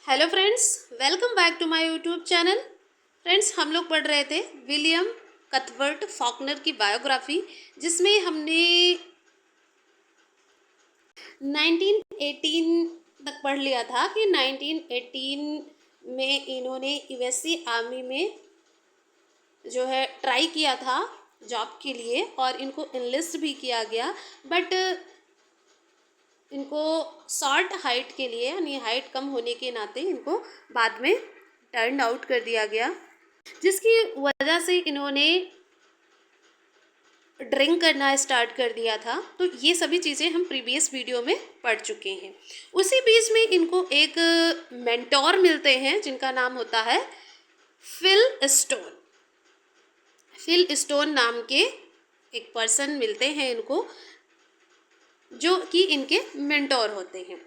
Hello friends, welcome back to my YouTube channel. Friends, हम लोग पढ़ रहे थे विलियम कथबर्ट फॉकनर की बायोग्राफी, जिसमें हमने 1918 तक पढ़ लिया था कि 1918 में इन्होंने यूएसए आर्मी में जो है ट्राई किया था जॉब के लिए और इनको इनलिस्ट भी किया गया। बट इनको शॉर्ट हाइट के लिए यानी हाइट कम होने के नाते इनको बाद में टर्न आउट कर दिया गया, जिसकी वजह से इन्होंने ड्रिंक करना स्टार्ट कर दिया था। तो ये सभी चीज़ें हम प्रीवियस वीडियो में पढ़ चुके हैं। उसी बीच में इनको एक मेंटोर मिलते हैं जिनका नाम होता है फिल स्टोन। फिल स्टोन नाम के एक पर्सन मिलते हैं इनको, जो कि इनके मेंटोर होते हैं।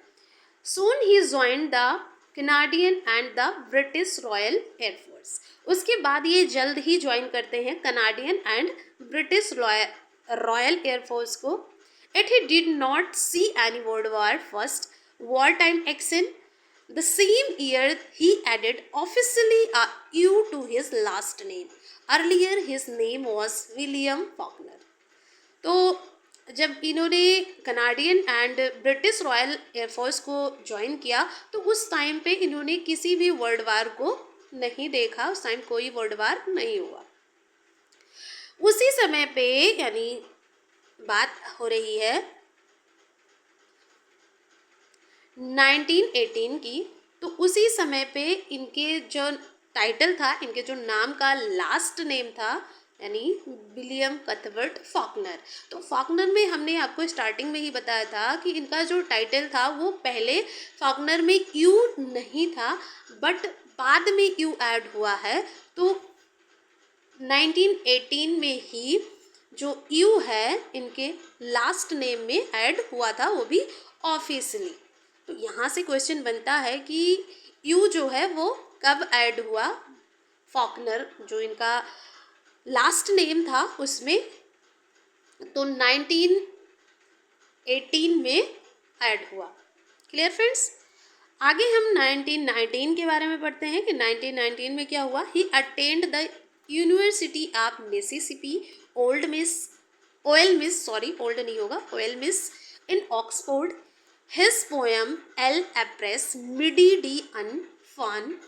Soon he joined the Canadian and the British Royal Air Force. उसके बाद ये जल्द ही ज्वाइन करते हैं Canadian and British royal air force को। Yet he did not see any World War First wartime action. The same year he added officially a U to his last name. Earlier his name was William Faulkner. तो जब इन्होंने Canadian and British royal air force को join किया तो उस time पे इन्होंने किसी भी वर्ल्ड वार को नहीं देखा। उस टाइम कोई वर्ल्ड वार नहीं हुआ। उसी समय पे यानी बात हो रही है 1918 की। तो उसी समय पे इनके जो टाइटल था, इनके जो नाम का लास्ट नेम था यानी विलियम कथबर्ट फॉकनर। तो फॉकनर में हमने आपको स्टार्टिंग में ही बताया था कि इनका जो टाइटल था वो पहले फॉकनर में यू नहीं था, बट बाद में यू ऐड हुआ है। तो 1918 में ही जो यू है इनके लास्ट नेम में ऐड हुआ था, वो भी ऑफिशियली। तो यहाँ से क्वेश्चन बनता है कि यू जो है वो कब ऐड हुआ, फॉकनर जो इनका लास्ट नेम था उसमें। तो 1918 में ऐड हुआ। Clear friends. आगे हम 1919 के बारे में पढ़ते हैं कि 1919 में क्या हुआ। He attend the university of Mississippi old Miss in Oxford. His poem एल एप्रेस मिडी डी अनफन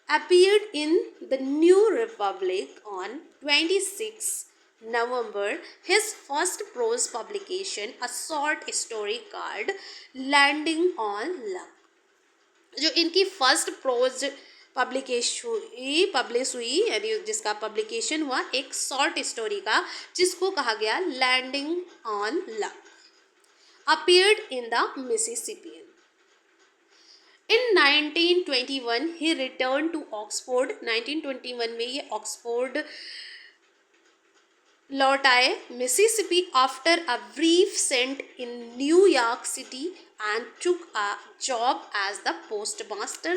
appeared in the New Republic on 26 November. His first prose publication, a short story called Landing on Luck, जो इनकी फर्स्ट प्रोज पब्लिश हुई यानी जिसका पब्लिकेशन हुआ एक शॉर्ट स्टोरी का, जिसको कहा गया landing on luck, appeared in the Mississippian. In 1921 he returned to Oxford. 1921 में ये ऑक्सफोर्ड लौट आए Mississippi after a brief stint in New York City and took a job as the postmaster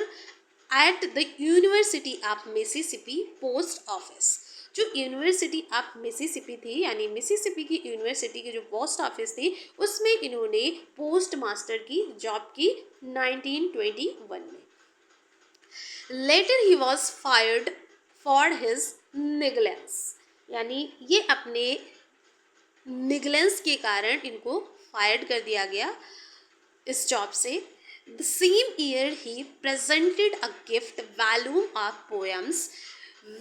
at the University of Mississippi Post Office. जो university of Mississippi थी यानी Mississippi की university की जो पोस्ट ऑफिस थी उसमें इन्होंने पोस्ट मास्टर की जॉब की 1921 में। Later he was fired for his negligence, यानी ये अपने निगलेंस के कारण इनको फायर्ड कर दिया गया इस जॉब से। द सेम ईयर ही presented a gift volume of poems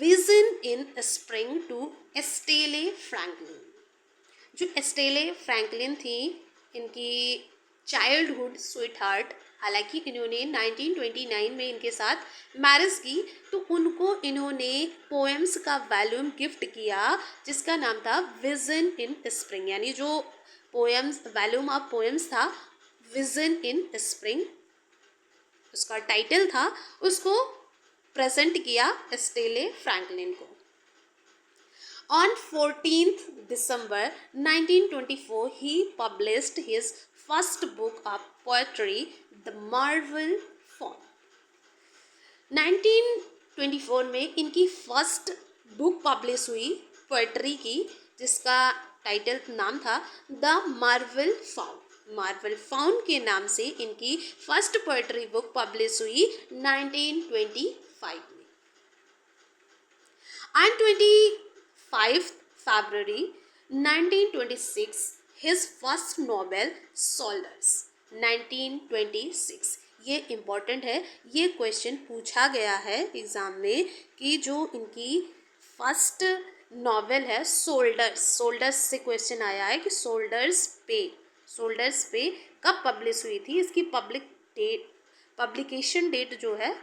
Vision in Spring to Estelle Franklin. जो एस्टेले फ्रैंकलिन थी इनकी चाइल्डहुड स्वीट हार्ट, हालांकि इन्होंने 1929 में इनके साथ मैरिज की। तो उनको इन्होंने पोएम्स का वॉल्यूम गिफ्ट किया जिसका नाम था विजन इन स्प्रिंग, यानी जो पोएम्स वॉल्यूम ऑफ पोएम्स था विजन इन स्प्रिंग उसका टाइटल था, उसको प्रेजेंट किया एस्टेले फ्रैंकलिन को। On 14th December 1924 he published his first book of poetry, The Marvel Faun. 1924 में इनकी फर्स्ट बुक पब्लिश हुई पोएट्री की, जिसका टाइटल नाम था the Marvel found. Marvel found के नाम से इनकी फर्स्ट पोएट्री बुक पब्लिश हुई 1925 में। On 25 February 1926, his first novel Soldiers 1926, ये इम्पॉर्टेंट है, ये क्वेश्चन पूछा गया है एग्ज़ाम में कि जो इनकी फर्स्ट नॉवेल है सोल्डर्स, सोल्डर्स से क्वेश्चन आया है कि सोल्डर्स पे कब पब्लिश हुई थी, इसकी पब्लिकेशन डेट जो है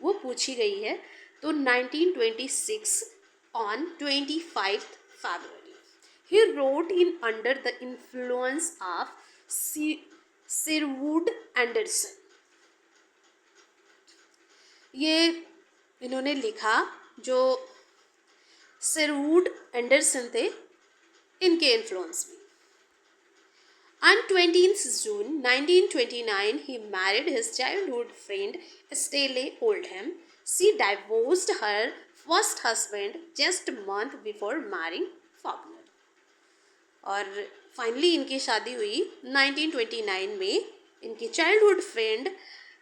वो पूछी गई है। तो 1926 on 25 February. He wrote in under the influence of Sherwood Anderson. ये इन्होंने लिखा जो शेरवुड एंडरसन थे इनके इन्फ्लुएंस में। On 20th June 1929, he married his childhood friend Stella Oldham. She divorced her first husband just a month before marrying Faulkner. और finally इनकी शादी हुई 1929 में इनकी चाइल्डहुड फ्रेंड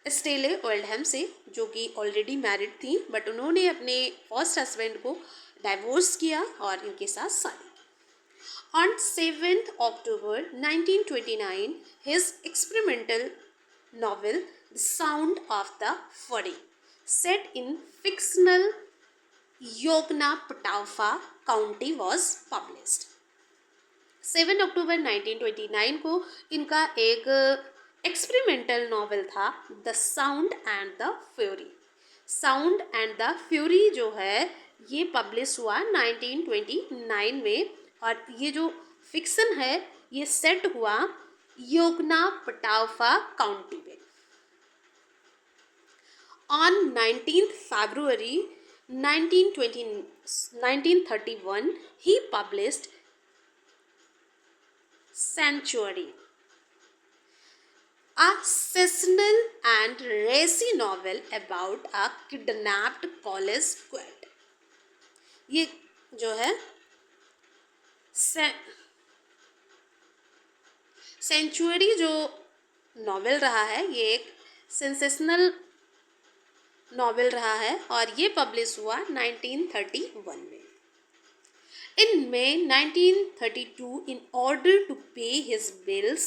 स्टेले ओल्डहम से, जो कि ऑलरेडी मैरिड थी, बट उन्होंने अपने फर्स्ट हस्बैंड को डाइवोर्स किया और इनके साथ शादी की। On 7th October 1929, his experimental novel The Sound of the Fury, set in fictional Yoknapatawpha County, was published. 7 अक्टूबर 1929 को इनका एक एक्सपेरिमेंटल नॉवेल था the sound and the fury. Sound and the fury जो है ये पब्लिश हुआ 1929 में, और ये जो फिक्सन है ये सेट हुआ योगनापटावफा काउंटी में। On 19th February 1931, he published Sanctuary, a sensational and racy novel about a kidnapped college quid. ये जो है सेंचुरी जो नॉवेल रहा है ये एक सेंसेशनल नॉवेल रहा है और ये पब्लिश हुआ 1931 में। In May 1932, in order to pay his bills,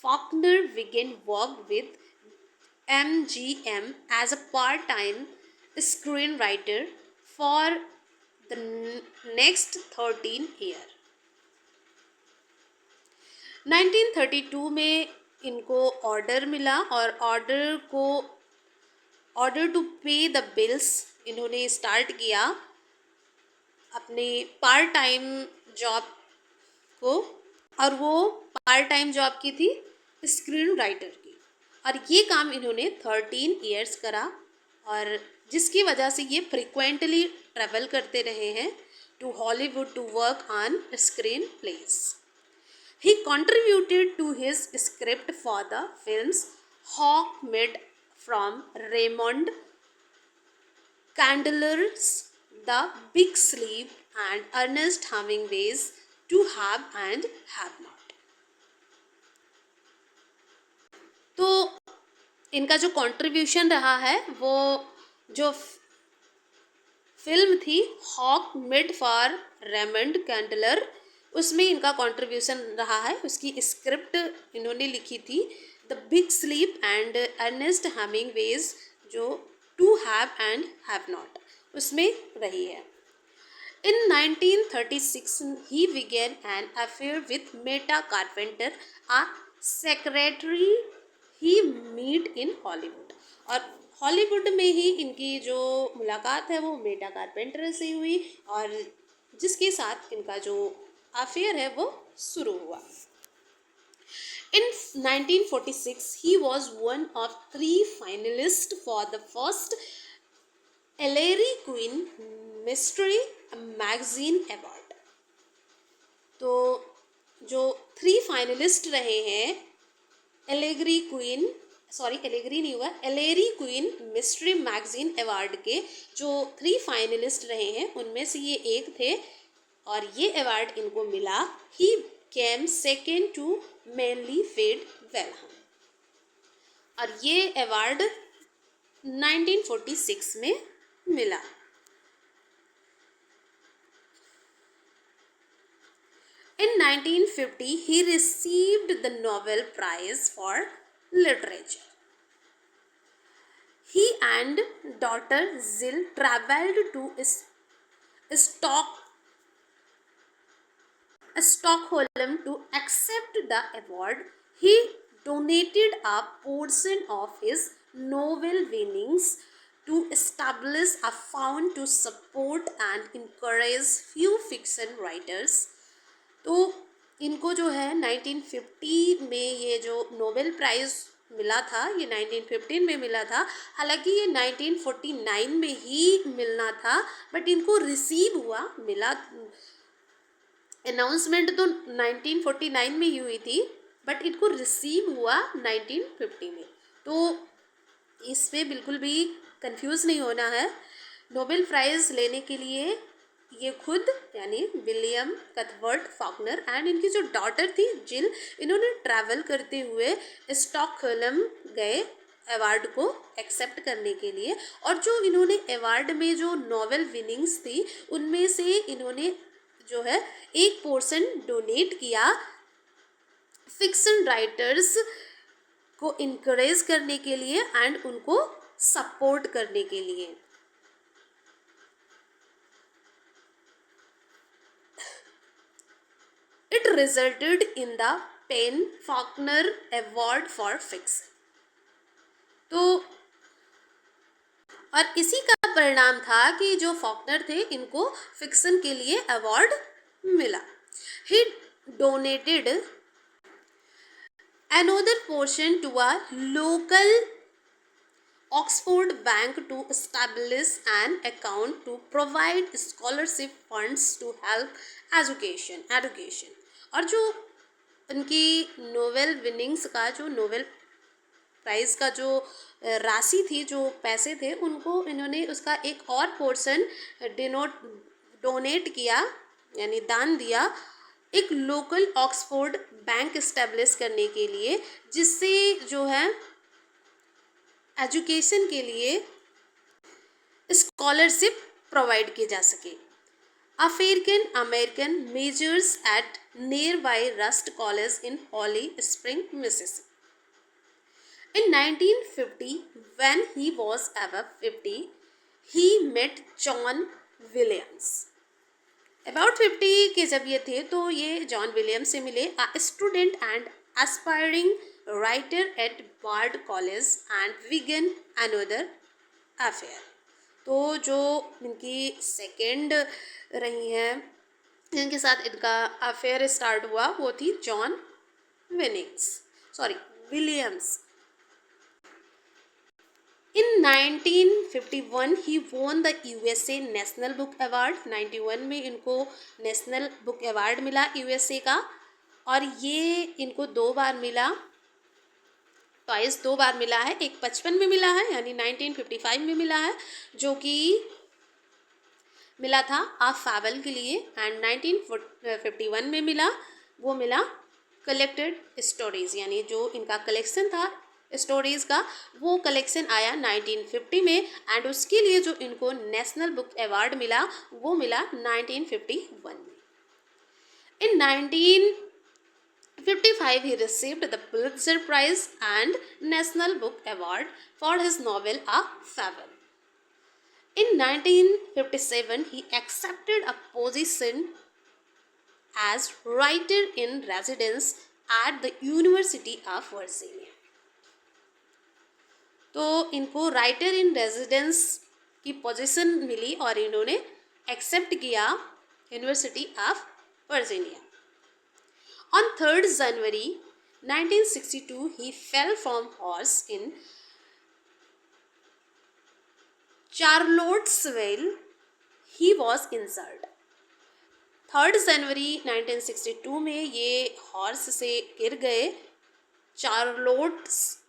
Faulkner began work with MGM as a part-time screenwriter for the next 13 years. 1932 में इनको ऑर्डर मिला और ऑर्डर टू पे द बिल्स इन्होंने स्टार्ट किया अपने पार्ट टाइम जॉब को, और वो पार्ट टाइम जॉब की थी स्क्रीन राइटर की, और ये काम इन्होंने 13 इयर्स करा, और जिसकी वजह से ये फ्रिक्वेंटली ट्रैवल करते रहे हैं to Hollywood to work on screenplays. He contributed to his script for the films Hawkmead from Raymond Chandler's The Big Sleep and Ernest Hemingway's To Have and Have Not. तो इनका जो contribution रहा है वो जो film थी हॉकमेड for Raymond कैंडलर, उसमें इनका कंट्रीब्यूशन रहा है। उसकी स्क्रिप्ट इन्होंने लिखी थी the big sleep and Ernest Hemingway's जो to have and have not उसमें रही है। In 1936 he began an affair with Meta Carpenter, a secretary he met in Hollywood. और हॉलीवुड में ही इनकी जो मुलाकात है वो मेटा कारपेंटर से हुई और जिसके साथ इनका जो अफेयर है वो शुरू हुआ। In 1946 he was one of 3 finalists for the first Ellery Queen Mystery Magazine Award। तो जो 3 फाइनलिस्ट रहे हैं एलेरी क्वीन मिस्ट्री मैगजीन अवार्ड के जो 3 फाइनलिस्ट रहे हैं उनमें से ये एक थे और ये अवार्ड इनको मिला। He came second to Manly Wade Wellman. और ये अवार्ड 1946 में मिला। In 1950, he received the Nobel Prize for Literature. He and daughter Zill traveled to Stockholm to accept the award. He donated a portion of his Nobel winnings to establish a fund to support and encourage few fiction writers. तो इनको जो है 1950 में ये जो Nobel prize मिला था ये 1915 में मिला था। हालांकि ये 1949 में ही मिलना था, बट इनको रिसीव हुआ, मिला, अनाउंसमेंट तो 1949 में ही हुई थी, बट इनको रिसीव हुआ 1950 में। तो इसमें बिल्कुल भी कंफ्यूज नहीं होना है। नोबेल प्राइज़ लेने के लिए ये खुद यानी विलियम कथबर्ट फॉकनर एंड इनकी जो डॉटर थी जिल, इन्होंने ट्रैवल करते हुए स्टॉकहोल्म गए अवार्ड को एक्सेप्ट करने के लिए। और जो इन्होंने अवार्ड में जो नोबेल विनिंग्स थी उनमें से इन्होंने जो है एक पोर्शन डोनेट किया फिक्शन राइटर्स को इनकरेज करने के लिए एंड उनको सपोर्ट करने के लिए। It resulted in the PEN-Faulkner Award for Fiction. तो और इसी का परिणाम था कि जो फॉकनर थे इनको फिक्शन के लिए अवार्ड मिला। He donated another portion to a local Oxford bank to establish an account to provide scholarship funds to help education। और जो उनकी नोबेल विनिंग्स का जो नोबेल प्राइज़ का जो राशि थी, जो पैसे थे, उनको इन्होंने उसका एक और पोर्शन डोनेट किया यानी दान दिया एक लोकल ऑक्सफोर्ड बैंक इस्टेब्लिश करने के लिए, जिससे जो है एजुकेशन के लिए स्कॉलरशिप प्रोवाइड की जा सके। African American majors at nearby Rust College in Holly Springs, Mississippi. In 1950, when he was above 50, he met John Williams. About 50 के जब ये थे तो ये जॉन विलियम्स से मिले, a student and aspiring writer at Bard College, and began another affair. तो जो इनकी सेकेंड रही हैं जिनके साथ इनका अफेयर स्टार्ट हुआ वो थी John Williams. In 1951 he won the USA national book award. 91 में इनको नेशनल बुक अवार्ड मिला यूएसए का, और ये इनको दो बार मिला, ट्वाइस, दो बार मिला है। एक 55 में मिला है यानी 1955 में मिला है जो कि मिला था आ फैबल के लिए, एंड 1951 में मिला, वो मिला कलेक्टेड स्टोरीज यानी जो इनका कलेक्शन था स्टोरीज़ का वो कलेक्शन आया 1950 में, एंड उसके लिए जो इनको नेशनल बुक अवार्ड मिला वो मिला 1951 में। इन 1955 he received the Pulitzer Prize and National Book Award for his novel A Fable. In 1957 he accepted a position as writer in residence at the University of Virginia. तो इनको writer in residence की position मिली और इन्होंने accept किया university of Virginia. On 3rd January 1962, he fell from horse in Charlottesville. He was injured. 3rd जनवरी 1962 में ये horse से गिर गए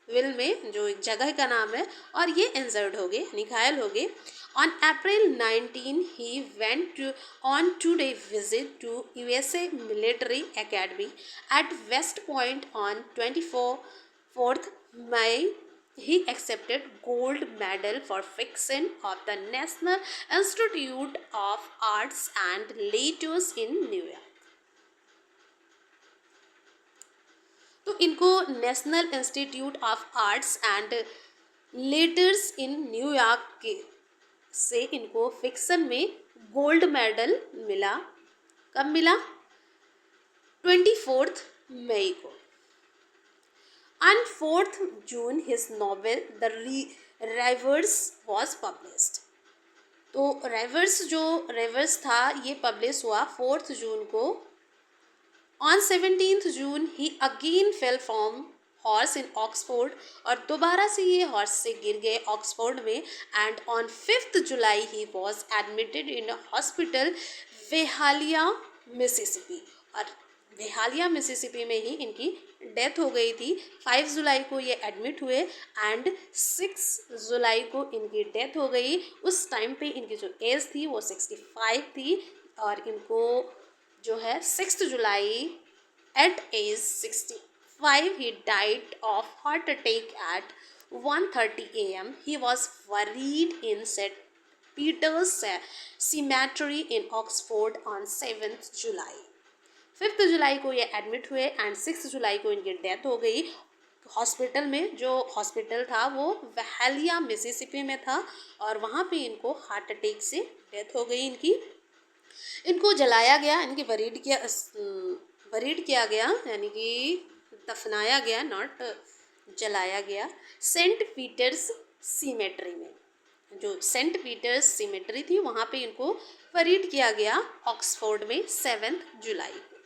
विल में, जो एक जगह का नाम है, और ये इंजर्ड हो गए यानी घायल हो गए. On April 19, he went on two-day visit to USA Military Academy at West Point. On 24th May, he accepted gold medal for fiction of the National Institute of Arts and Letters in New York. तो इनको national institute of arts and letters in New York के से इनको fiction में gold medal मिला. कब मिला? 24 मई को. On 4th June, his novel The Rivers was published. तो रिवर्स था ये पब्लिश हुआ 4th जून को. On 17th June, he again fell from horse in Oxford, और दोबारा से ये हॉर्स से गिर गए ऑक्सफोर्ड में. And on 5th July he was admitted in a hospital Byhalia Mississippi, और वेहालिया मिसिसिपी में ही इनकी डेथ हो गई थी. 5 जुलाई को ये एडमिट हुए एंड 6 जुलाई को इनकी डेथ हो गई. उस टाइम पे इनकी जो एज थी वो 65 थी, और इनको जो है 6 जुलाई at age 65 he died of heart attack at 1:30 a.m. He was buried in St. Peter's Cemetery in Oxford on 7th July. 5th जुलाई को ये एडमिट हुए एंड 6 जुलाई को इनकी डेथ हो गई हॉस्पिटल में. जो हॉस्पिटल था वो वेहालिया मिसिसिपी में था, और वहाँ पे इनको हार्ट अटैक से डेथ हो गई इनकी. इनको जलाया गया, इनकी बरीड किया गया यानी कि दफनाया गया, नॉट जलाया गया, सेंट पीटर्स सीमेट्री में. जो सेंट पीटर्स सीमेट्री थी वहाँ पे इनको बरीड किया गया ऑक्सफोर्ड में 7 जुलाई को.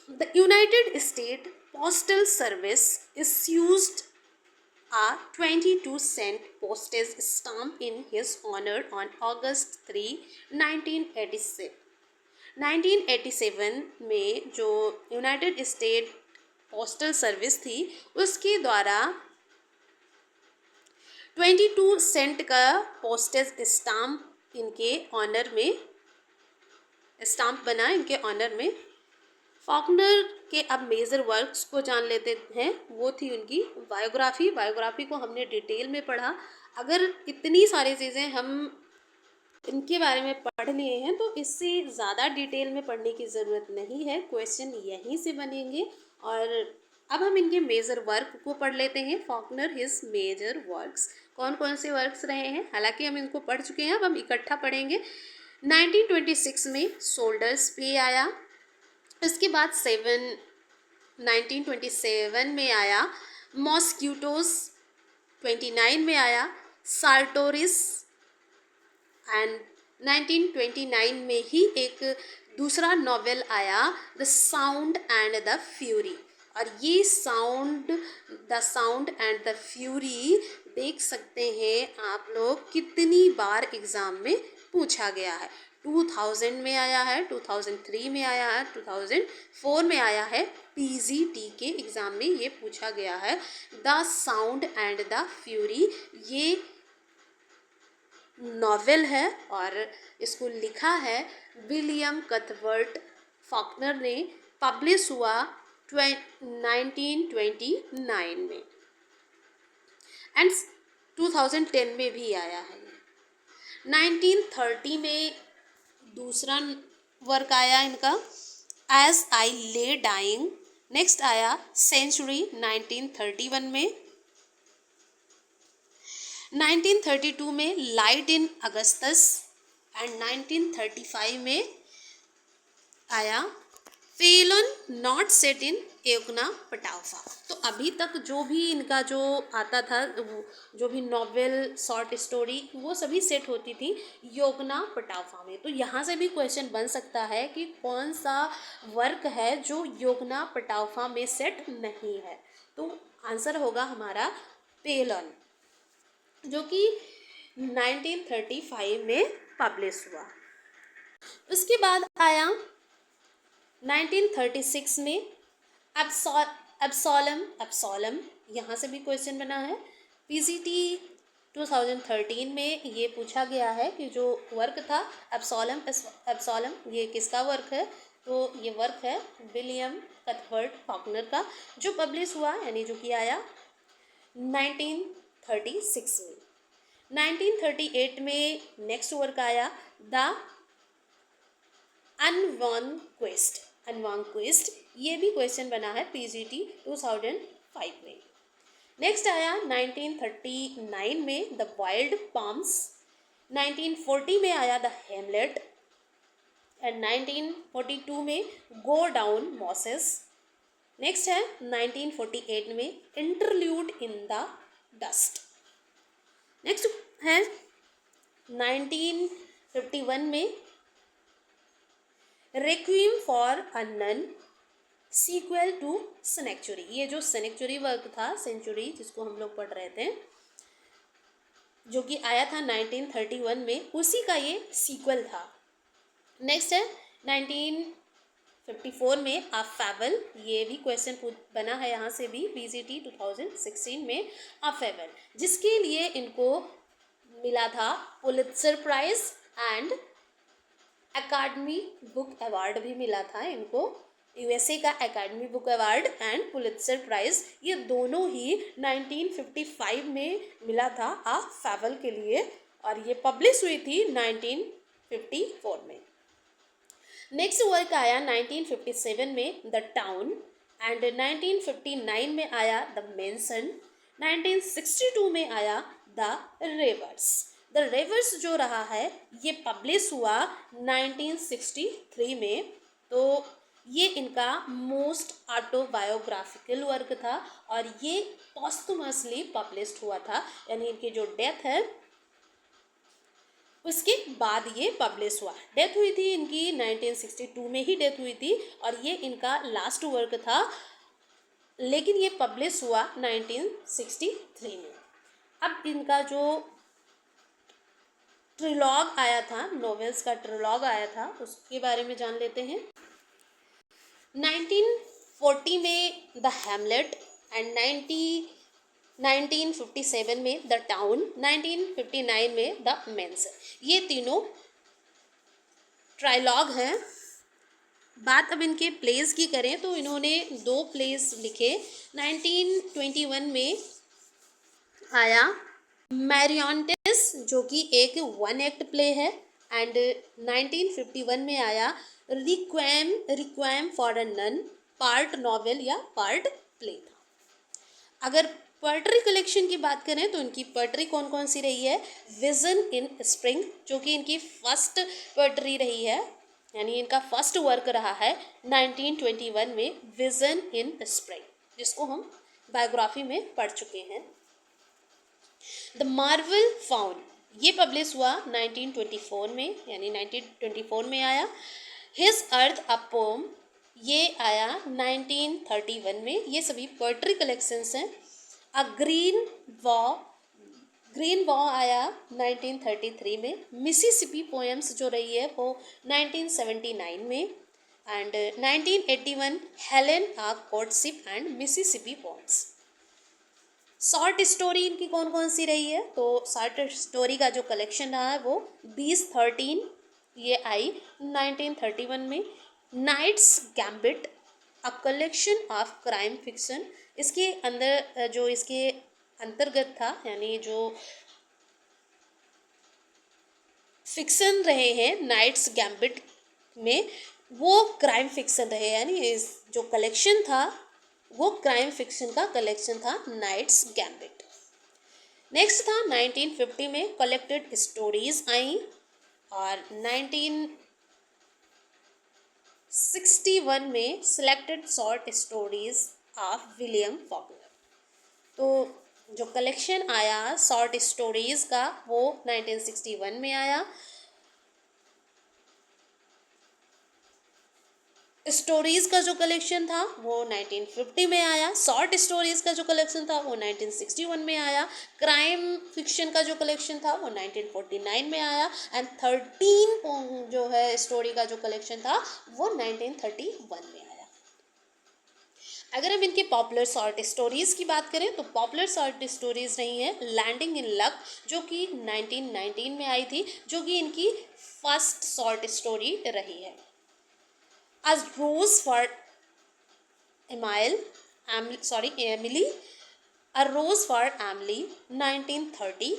The United state postal service issued a 22-cent postage stamp in his honor on August 3, 1987. 1987 में जो यूनाइटेड स्टेट पोस्टल सर्विस थी उसके द्वारा 22 सेंट का पोस्टेज स्टाम्प इनके ऑनर में स्टाम्प बना इनके ऑनर में. फॉकनर के अब मेजर वर्क्स को जान लेते हैं. वो थी उनकी बायोग्राफी को हमने डिटेल में पढ़ा. अगर इतनी सारी चीज़ें हम इनके बारे में पढ़ लिए हैं तो इससे ज़्यादा डिटेल में पढ़ने की ज़रूरत नहीं है, क्वेश्चन यहीं से बनेंगे. और अब हम इनके मेजर वर्क को पढ़ लेते हैं. फॉकनर हिज मेजर वर्क्स, कौन कौन से वर्क्स रहे हैं, हालांकि हम इनको पढ़ चुके हैं, अब हम इकट्ठा पढ़ेंगे. 1926 में सोल्डर्स प्ले आया. इसके बाद 1927 में आया मॉस्क्यूटोस. 29 में आया सार्टोरिस, एंड 1929 में ही एक दूसरा नॉवेल आया the sound and the fury. और ये the sound and the fury देख सकते हैं आप लोग कितनी बार एग्ज़ाम में पूछा गया है. 2000 में आया है, 2003 में आया है, 2004 में आया है. पीजीटी के एग्ज़ाम में ये पूछा गया है. The sound and the fury ये नॉवेल है और इसको लिखा है विलियम कथबर्ट फॉकनर ने. पब्लिश हुआ 1929 में एंड 2010 में भी आया है. 1930 में दूसरा वर्क आया इनका एज आई ले डाइंग. नेक्स्ट आया सेंचुरी 1931 में. 1932 में लाइट इन अगस्तस, एंड 1935 में आया फेलन नॉट सेट इन योगना पटाउफा. तो अभी तक जो भी इनका जो आता था, जो भी नॉवेल शॉर्ट स्टोरी, वो सभी सेट होती थी योगना पटाउफा में. तो यहाँ से भी क्वेश्चन बन सकता है कि कौन सा वर्क है जो योगना पटाउफा में सेट नहीं है. तो आंसर होगा हमारा पेलन, जो कि 1935 में पब्लिश हुआ. उसके बाद आया 1936 में एब्सोलम, एब्सोलम यहाँ से भी क्वेश्चन बना है। पीजीटी 2013 में ये पूछा गया है कि जो वर्क था एब्सोलम, एब्सोलम ये किसका वर्क है? तो ये वर्क है विलियम कथबर्ट फॉकनर का, जो पब्लिश हुआ यानी जो कि आया 1936 में। 1938 में नेक्स्ट वर्क आया द अनवॉन क्वेस्ट, अनवॉन क्वेस्ट ये भी क्वेश्चन बना है पीजीटी 2005 में। नेक्स्ट आया 1939 में द वाइल्ड पाम्स, 1940 में आया द हेमलेट एंड 1942 में गो डाउन मॉसेस। नेक्स्ट है 1948 में interlude in the dust. Next है 1951 में requiem for a nun sequel to sanctuary. ये जो सेनेक्चुरी वर्क था, सेंचुरी जिसको हम लोग पढ़ रहे थे, जो कि आया था 1931 में, उसी का ये सीक्वल था। नेक्स्ट है 1954 में अ फेबल, ये भी क्वेश्चन बना है यहाँ से भी पीजीटी 2016 में। अ फेबल जिसके लिए इनको मिला था Pulitzer prize and academy book award भी मिला था इनको, यूएसए का academy book award and Pulitzer prize, ये दोनों ही 1955 में मिला था अ फेबल के लिए, और ये पब्लिश हुई थी 1954 में। नेक्स्ट वर्क आया 1957 में द टाउन एंड 1959 में आया द मेंशन, 1962 में आया द रिवर्स। द रिवर्स जो रहा है ये पब्लिश हुआ 1963 में, तो ये इनका मोस्ट ऑटोबायोग्राफिकल वर्क था और ये पॉस्टुमसली पब्लिश्ड हुआ था, यानी इनकी जो डेथ है उसके बाद ये पब्लिश हुआ। डेथ हुई थी इनकी 1962 में ही डेथ हुई थी और ये इनका लास्ट वर्क था, लेकिन ये पब्लिश हुआ 1963 में। अब इनका जो ट्रिलॉग आया था, नॉवेल्स का ट्रिलॉग आया था, उसके बारे में जान लेते हैं। 1940 में द हैमलेट एंड 1957 में द टाउन, 1959 में द मेंस, ये तीनों ट्रायलॉग हैं। बात अब इनके प्लेस की करें तो इन्होंने 2 प्लेस लिखे। 1921 में आया मैरियॉन्टेस जो कि एक 1 एक्ट प्ले है, एंड 1951 में आया requiem for a nun, part novel या पार्ट प्ले था। अगर पोएट्री कलेक्शन की बात करें तो इनकी पोएट्री कौन कौन सी रही है? विजन इन स्प्रिंग जो कि इनकी फर्स्ट पोएट्री रही है, यानी इनका फर्स्ट वर्क रहा है 1921 में विजन इन स्प्रिंग, जिसको हम बायोग्राफी में पढ़ चुके हैं। द मार्वल फाउंड ये पब्लिश हुआ 1924 में, यानी 1924 में आया। हिज अर्थ अ पोम ये आया 1931 में। ये सभी पोएट्री कलेक्शंस हैं। अ ग्रीन वॉ आया 1933 में। मिसिसिपी पोएम्स जो रही है वो 1979 में, and 1981 Helen a courtship and Mississippi poems. Short story इनकी कौन कौन सी रही है? तो शॉर्ट स्टोरी का जो कलेक्शन रहा है वो 2013 ये आई 1931 में। Knight's Gambit a collection of crime fiction, इसके अंदर जो इसके अंतर्गत था, यानी जो फिक्शन रहे हैं नाइट्स गैम्बिट में वो क्राइम फिक्शन रहे, यानी इस जो कलेक्शन था वो क्राइम फिक्शन का कलेक्शन था नाइट्स गैम्बिट। नेक्स्ट था 1950 में कलेक्टेड स्टोरीज आई, और 1961 में selected short stories of William Faulkner. तो जो कलेक्शन आया शॉर्ट स्टोरीज का वो 1961 में आया। स्टोरीज़ का जो कलेक्शन था वो 1950 में आया। शॉर्ट स्टोरीज़ का जो कलेक्शन था वो 1961 में आया। क्राइम फिक्शन का जो कलेक्शन था वो 1949 में आया, एंड 13 जो है स्टोरी का जो कलेक्शन था वो 1931 में आया। अगर हम इनके पॉपुलर शॉर्ट स्टोरीज़ की बात करें तो पॉपुलर शॉर्ट स्टोरीज़ रही हैं लैंडिंग इन लक, जो कि 1919 में आई थी, जो कि इनकी फर्स्ट शॉर्ट स्टोरी रही है। A rose for Emily, a rose for Emily 1930,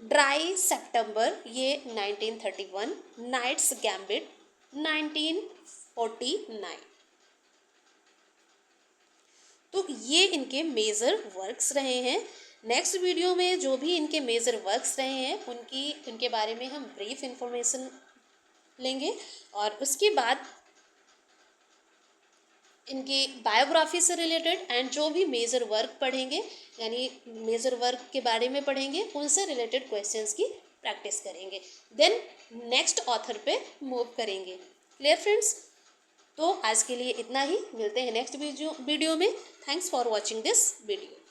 dry September ये 1931, नाइट्स गैम्बिट 1949। तो ये इनके मेजर वर्क्स रहे हैं। नेक्स्ट वीडियो में जो भी इनके मेजर वर्क्स रहे हैं उनके बारे में हम ब्रीफ इंफॉर्मेशन लेंगे, और उसके बाद इनकी बायोग्राफी से रिलेटेड एंड जो भी मेजर वर्क पढ़ेंगे, यानी मेजर वर्क के बारे में पढ़ेंगे, उनसे रिलेटेड क्वेश्चंस की प्रैक्टिस करेंगे, देन नेक्स्ट ऑथर पे मूव करेंगे। Clear friends? तो आज के लिए इतना ही, मिलते हैं नेक्स्ट वीडियो में। Thanks for watching this video.